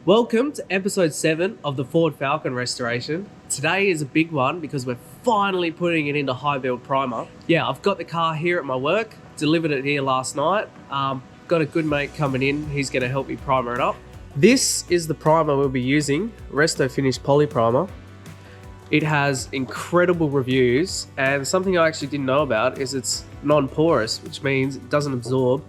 Welcome to episode 7 of the Ford Falcon restoration. Today is a big one because we're finally putting it into high build primer. Yeah, I've got the car here at my work, delivered it here last night. Got a good mate coming in, he's gonna help me primer it up. This is the primer we'll be using, Resto Finish PolyPrimer. It has incredible reviews, and something I actually didn't know about is it's non-porous, which means it doesn't absorb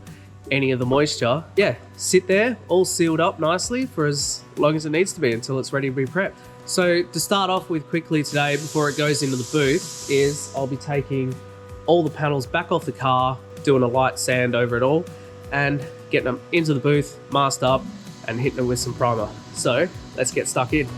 any of the moisture. Yeah, sit there all sealed up nicely for as long as it needs to be until it's ready to be prepped. So to start off with quickly today before it goes into the booth is I'll be taking all the panels back off the car, doing a light sand over it all and getting them into the booth, masked up and hitting it with some primer. So let's get stuck in.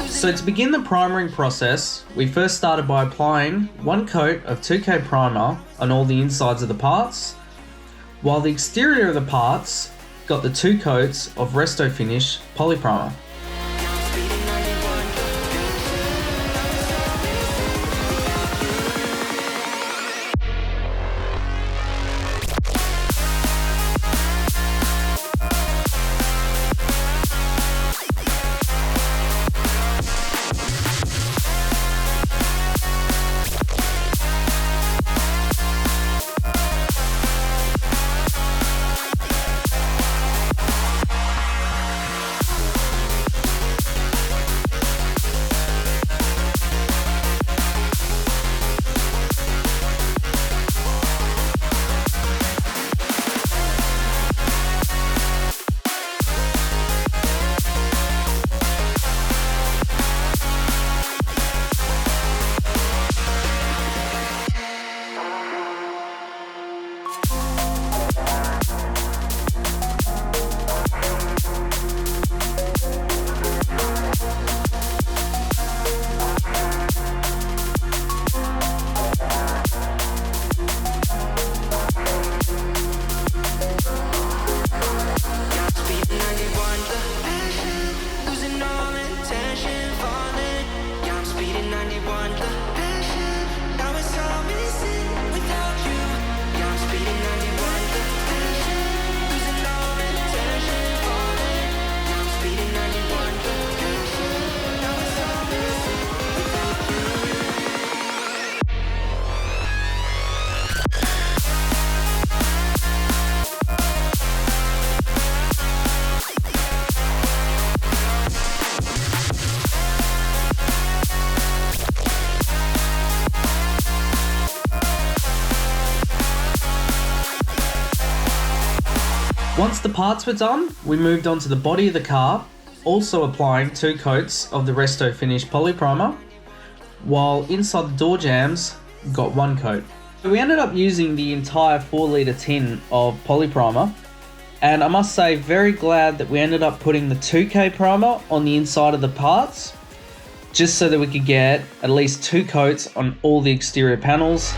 So to begin the primering process, we first started by applying one coat of 2K primer on all the insides of the parts, while the exterior of the parts got the 2 coats of Resto Finish PolyPrimer. Once the parts were done, we moved on to the body of the car, also applying 2 coats of the Resto Finish PolyPrimer, while inside the door jambs, got 1 coat. We ended up using the entire 4-litre tin of polyprimer, and I must say, very glad that we ended up putting the 2K primer on the inside of the parts, just so that we could get at least 2 coats on all the exterior panels.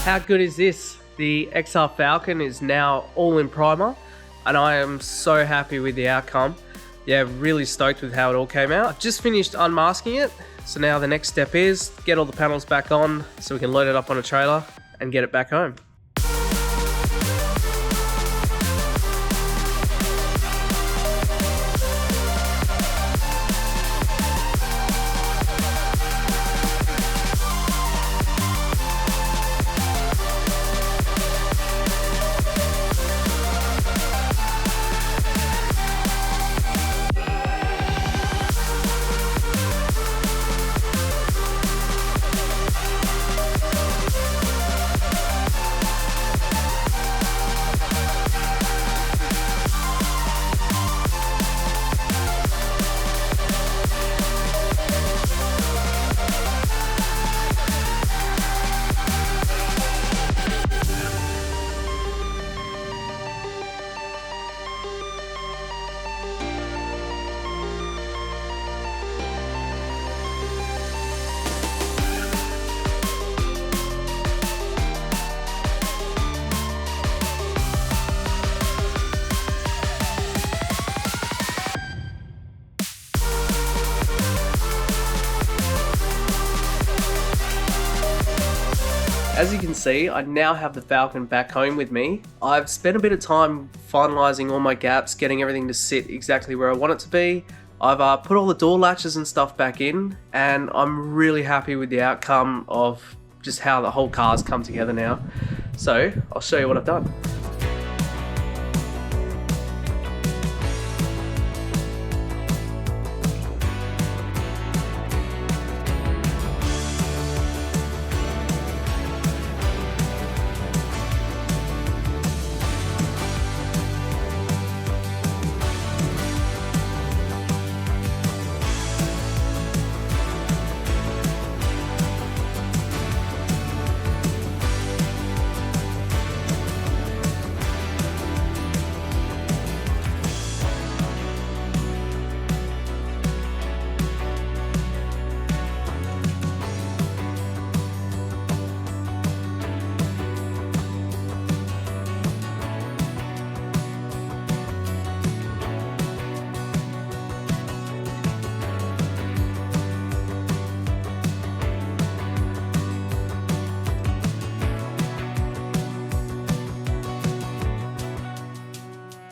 How good is this? The XR Falcon is now all in primer, and I am so happy with the outcome. Yeah, really stoked with how it all came out. I've just finished unmasking it, so now the next step is get all the panels back on so we can load it up on a trailer and get it back home. As you can see, I now have the Falcon back home with me. I've spent a bit of time finalising all my gaps, getting everything to sit exactly where I want it to be. I've put all the door latches and stuff back in, and I'm really happy with the outcome of just how the whole car's come together now. So I'll show you what I've done.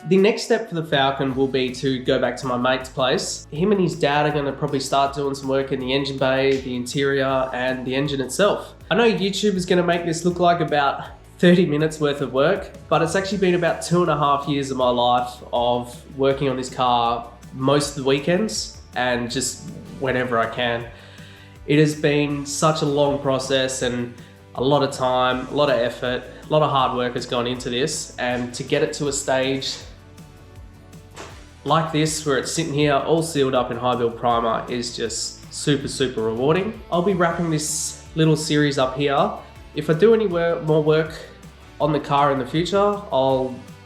The next step for the Falcon will be to go back to my mate's place. Him and his dad are going to probably start doing some work in the engine bay, the interior, and the engine itself. I know YouTube is going to make this look like about 30 minutes worth of work, but it's actually been about 2.5 years of my life of working on this car most of the weekends and just whenever I can. It has been such a long process and a lot of time, a lot of effort, a lot of hard work has gone into this, and to get it to a stage like this where it's sitting here all sealed up in high build primer is just super rewarding. I'll be wrapping this little series up here. If I do any more work on the car in the future,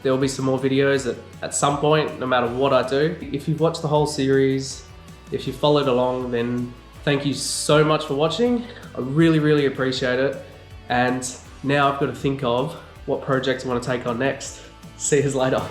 there'll be some more videos at some point, no matter what I do. If you've watched the whole series, if you followed along, then thank you so much for watching. I really appreciate it. And now I've got to think of what projects I want to take on next. See you later.